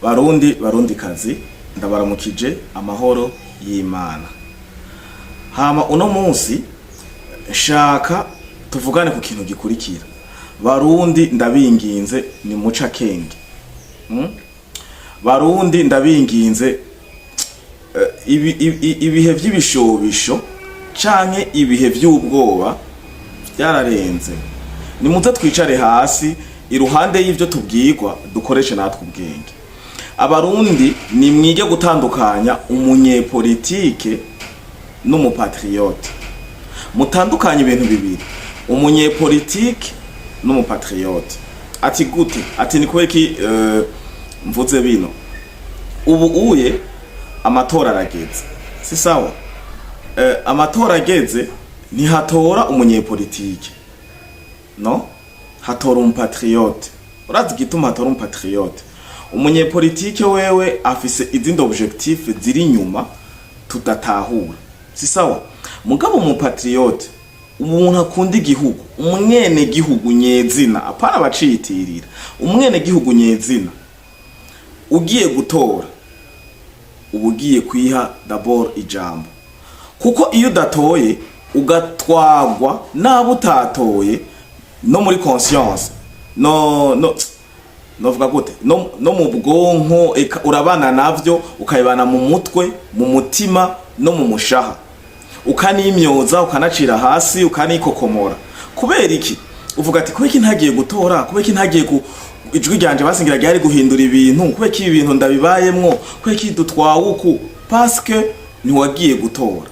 barundi kazi ndabaramukije amahoro y'Imana. Hama uno munsi shaka tuvugane ku kintu gikurikira. Barundi ndabinginze ni muca kenge. Barundi ndabinginze ibihe vy'ibishobisho canke ibihe vy'ubwoba byararenze. Ni muze twicare hasi iruhande y'ivyo tubwirwa dukoreshe natwe ubwenge. Abarundi ni mwige gutandukanya umunyepolitike n'umupatriote. Mutandukanye ibintu bibiri. Umunyepolitike n'umupatriote. Ati gute? Ati ni kweki mvuze bino. Ubu uye amatora arageze. Si sawa? Amatora ageze ni hatora umunyepolitike. No? Hatora umupatriote. Urazi gituma hatora umupatriote. Umunyepolitike wewe afise izindi objectif ziri nyuma tudatahura. Si sawa? Mugabo umupatriote umuntu akunda igihugu, umwene gihugu nyezina, apana baciyitirira. Umwene gihugu nyezina ugiye gutora ubugiye kwiha d'abord ijambo. Kuko iyo udatoye ugatwagwa nabo utatoye no muri conscience novuga gute no mu bwonko urabana navyo ukayibana mu mutwe mu mutima no mu mushaha ukanimyoza ukanacira hasi ukanikokomora. Kubera iki uvuga ati kubeki ntagiye gutora, kubeki ntagiye ijwi ryanje basingira ryari guhindura ibintu, kubeki ibi bintu ndabibayemwo, kubeki dutwawuku parce que ntiwagiye gutora.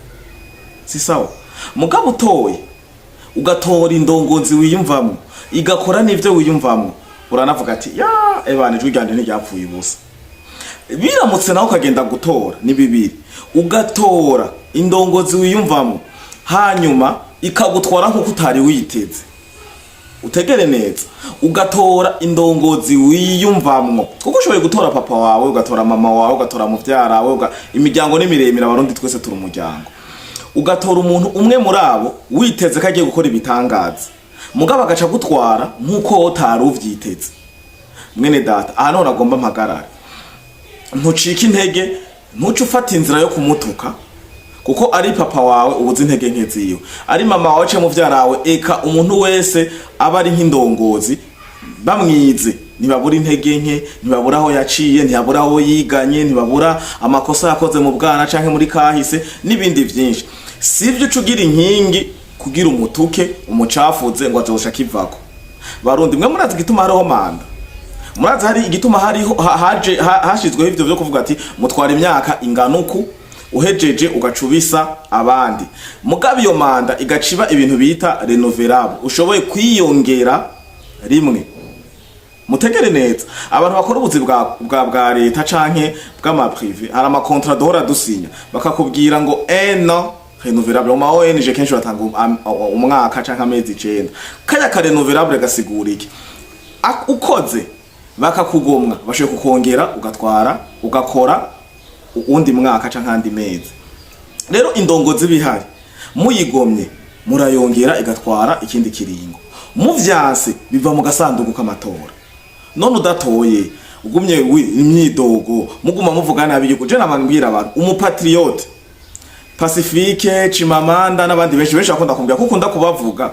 Si sawa? Mugabo utoye ugatora indongozi wiyumvamo igakora n'ivyo wiyumvamo, uranavuga ati ya ebane ijwi ryanje ntiryapfuye ubusa. Biramutse naho ukagenda gutora ni bibiri, ugatora indongozi wiyumvamo hanyuma ikagutwara nkuko utari witeze. Utegere neza, ugatora indongozi wiyumvamo kuko ushoboye gutora papa wawe, ugatora mama wawe, ugatora muvyara wawe, imiryango n'imiremire abarundi twese turi umuryango. Ugatora umuntu umwe muri abo witeze ko agiye gukora ibitangaza, mugabo agaca gutwara nkuko utari uvyiteze. Mwene data aha none agomba mpagarara, ntucika intege, ntuce ufata inzira yo kumutuka kuko ari papa wawe ubuze intege nke ziyo, ari mama wawe ce muvyara wawe, eka umuntu wese aba ari nk'indongozi bamwize ntibabura intege nke, ntibabura aho yaciye, ntibabura aho yiganye, ntibabura amakosa yakoze mu bwana canke muri kahise n'ibindi vyinshi. Sivyo ucugira inkingi kugira umutuke umucafuze ngo azosha kivako. Barundi mwe murazi gituma hariho manda, murazi hari igituma hariho hashizweho ivyo byo kuvuga ati mutwara imyaka inganuku uhejeje ugacubisa abandi. Mugabo iyo manda igaciba ibintu bita renouvelable, ushoboye kwiyongera rimwe. Mutegere neza, abantu bakora ubuzi bwa leta canke bw'ama privé hari ama contrat dohora dusinya bakakubwira ngo no renouvelable ma ONG kenshi batanga umwaka canke amezi 9. Kaya ka renouvelable gasigura iki? Ukoze bakakugomwa bashoboye kukongera ugatwara ugakora undi mwaka canke andi mezi. Rero indongozi bihari muyigomye murayongera igatwara ikindi kiringo, muvyanse biva mu gasanduku k'amatora. None udatoye ugumye imyidogo muguma muvugana abiyuko je namambira abantu umupatriote Pacifique Chimamanda n'abandi benshi akunda kumbya kuko ndakubavuga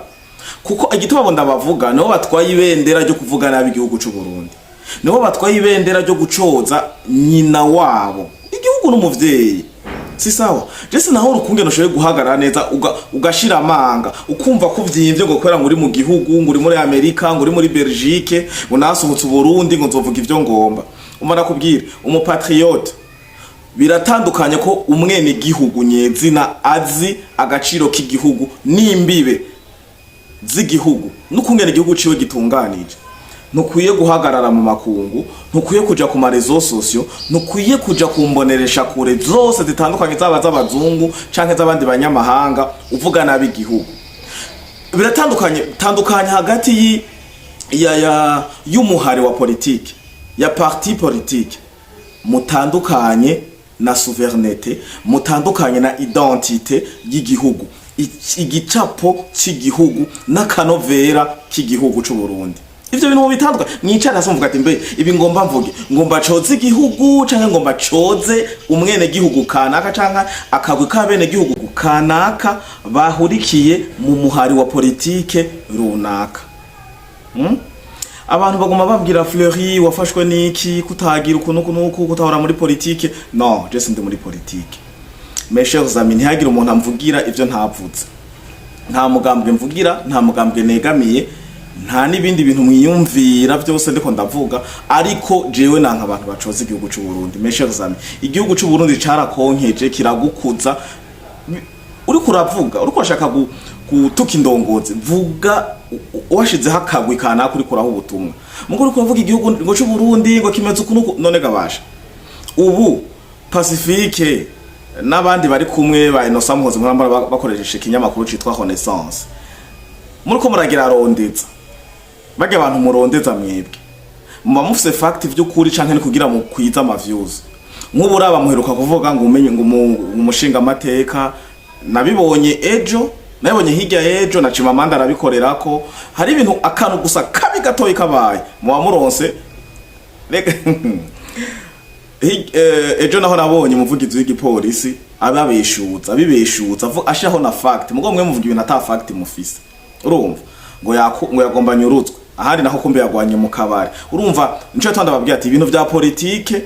kuko igituma bo ndabavuga no batwaye ibendera ryo kuvugana ab'igihugu c'u Burundi, no batwaye ibendera ryo gucoza nyina wabo igihugu n'umuvyeyi. Si sawa? Jese naho urukungeno ushoboye guhagarara neza ugashira amanga ukumva kuvyimvye ngo kwera muri mu gihugu, ngo uri muri Amerika, ngo uri muri Belgique, ngo nasohotse Burundi ngo nzovuga ivyo ngomba. Umara kubwira umupatriote biratandukanye ko umwene gihugu nyezina azi agaciro k'igihugu n'imbibe z'igihugu n'ukungene igihugu ciwe gitunganije. Ntukwiye guhagarara mu makungu, ntukwiye kuja ku marezo sosio, ntukwiye kuja kumboneresha kure zose zitandukanye z'abazungu canke z'abandi banyamahanga uvugana ab'igihugu. Biratandukanye hagati y'umuhari wa politique ya parti politique, mutandukanye na souveraineté, mutandukanye na identité y'igihugu, igicapo cy'igihugu n'akanovera k'igihugu c'u Burundi. ivyo bintu bitandwa mwicara hasi muvuga ati mbe ibi ngomba mvuge ngomba coze igihugu canke ngomba coze umwene gihugu kanaka canke akagwe kabene gihugu kanaka bahurikiye mu muhari wa politike runaka. Abantu bagoma babwira Fleury wafashwe niki kutagira ukuntu kutahora muri politike. No, je sindi muri politike. Mes chers amis, ntihagira umuntu amvugira ivyo ntavuze. Nta mugambwe mvugira, nta mugambwe negamiye, nta nibindi bintu mwiyumvira byose ndiko ndavuga, ariko jewe nanka abantu bacoze igihugu cy'u Burundi. Mes chers amis, igihugu cy'u Burundi carakonkeje kiragukuza. Uri kuravuga, uri kurashaka gutuka indongozi, vuga washize hakagwi kana kuri kuraho ubutumwa. Mugo uri kuravuga igihugu ngo cy'u Burundi ngo kimeze ukuntu none gabasha. Ubu Pacifique n'abandi bari kumwe ba Innocent Muhozi murambara bakoresheje ikinyamakuru citwa Renaissance. Muriko muragira rondeza. Bage abantu murondeza mwebwe. Muba mufise fact vy'ukuri canke ni kugira mu kwiza ama views. Nk'uburaba muheruka kuvuga ngo umenye ngo umushinga amateka nabibonye ejo, nabibonye hirya ejo na Chimamanda arabikorerako. Hari ibintu akantu gusa kabi gatoyi kabaye muba muronse. Ejo naho nabonye umuvugizi w'igipolisi ababeshuza ashaho na fact mugo mwe muvuga ibintu ata fact mufise. Urumva ngo yagomba nyurutswe ahandi naho kumbe yagwanye mu kabare. Urumva nico twanda babwiye ati ibintu vya politike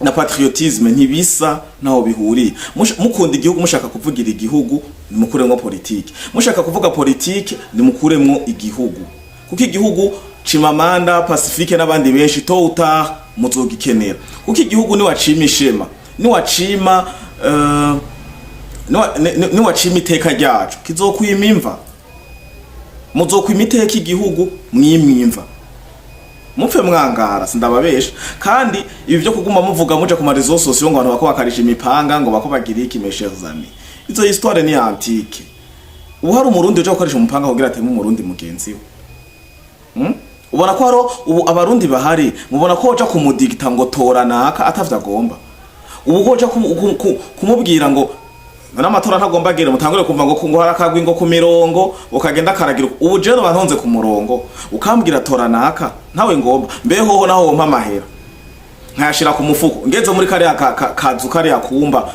na patriotisme ntibisa naho bihuriye. Mukunda igihugu mushaka kuvugira igihugu ni mukuremwo politike, mushaka kuvuga politike ni mukuremwo igihugu, kuko igihugu Chimamanda Pacifique n'abandi benshi to uta muzogikenera, kuko igihugu ni wacima ishema, ni wacima ni wacima iteka ryacu kizokwima imva, muzokwima iteka igihugu mwimwimva mupfe mwangara sindababesha. Kandi ibi byo kuguma muvuga muje ku marezo sosiyo ngo abantu bako bakarisha imipanga ngo bako bagira iki mes chers amis, izo histoire ni antique. Ubu hari umurundi uje gukoresha umupanga kugira ati mu murundi mugenzi we. Ubona ko haro ubu abarundi bahari mubona ko hoja kumudigita ngo tora naka atavya agomba. Ubu hoja kumubwira ngo n'amatora ntagomba gere mutangure kumva ngo harakagwa ngo ku mirongo ukagenda karagira. Ubu jero bantonze ku murongo ukambwira tora naka ntawe ngomba mbeho naho mpa mahera nkashira ku mufuko ngeze muri kare kazu kare akumba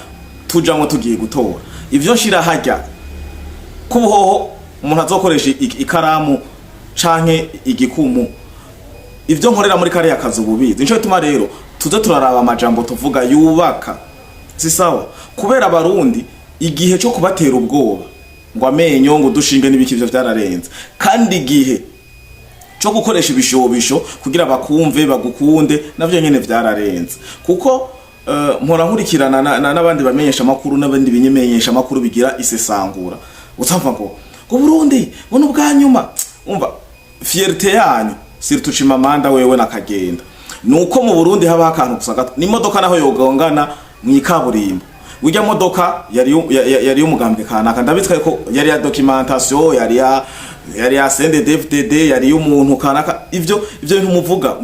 tujamwe tugiye gutora. Ivyo nshira hajya kubuhoho umuntu azokoresha ikaramu canke igikumu, ivyo nkorera muri kare yakazi ububizi. Nico bituma rero tuze turaraba amajambo tuvuga yubaka, si sawa? Kubera abarundi igihe cyo kubatera ubwoba ngo amenyo ngo dushinge n'ibiki byo byararenze, kandi igihe cyo gukoresha ibishobisho kugira bakumve bagukunde navyo nyene vyararenze. Kuko mpora nkurikirana n'abandi bamenyesha makuru n'abandi binyemenyesha makuru bigira isesangura, utamva ngo Burundi bono bwanyuma. Umva fierté yanyu surtout Chimamanda wewe nakagenda nuko mu Burundi haba akantu gusa ni modoka naho yogongana mwikaburimbo. Ujya modoka yari umugambwe kanaka ndabitswe ko yari ya documentation yari ya CNDD-FDD yari umuntu kanaka. Ivyo bintu muvuga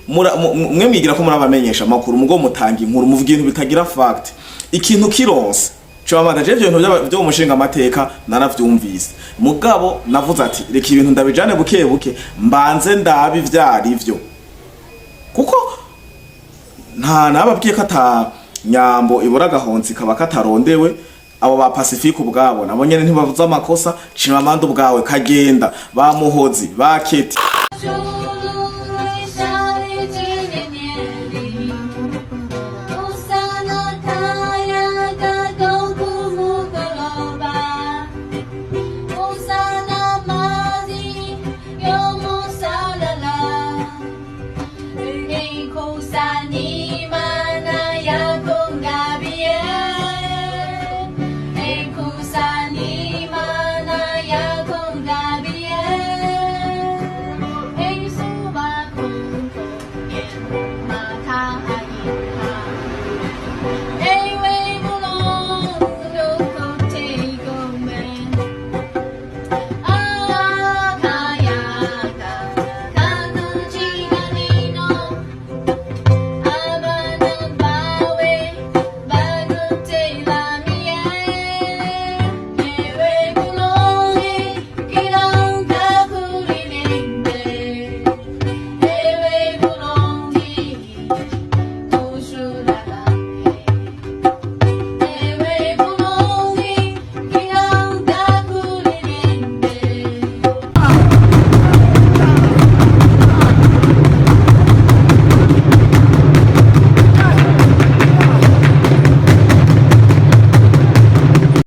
mwe mwigira ko murabamenyesha makuru mugo mutanga inkuru muvuga ibintu bitagira fact. Ikintu kironse Chimamanda je ibintu byo umushinga amateka naravyumvise mugabo navuze ati reka ibintu ndabijane buke mbanze ndabi vyari ivyo, kuko nta nababwiye ko ata nyambo ibura gahonzi kaba katarondewe. Abo ba Pacifique ubwabo nabo nyene ntibavuza amakosa. Chimamanda ubwawe kagenda ba Muhozi ba Keti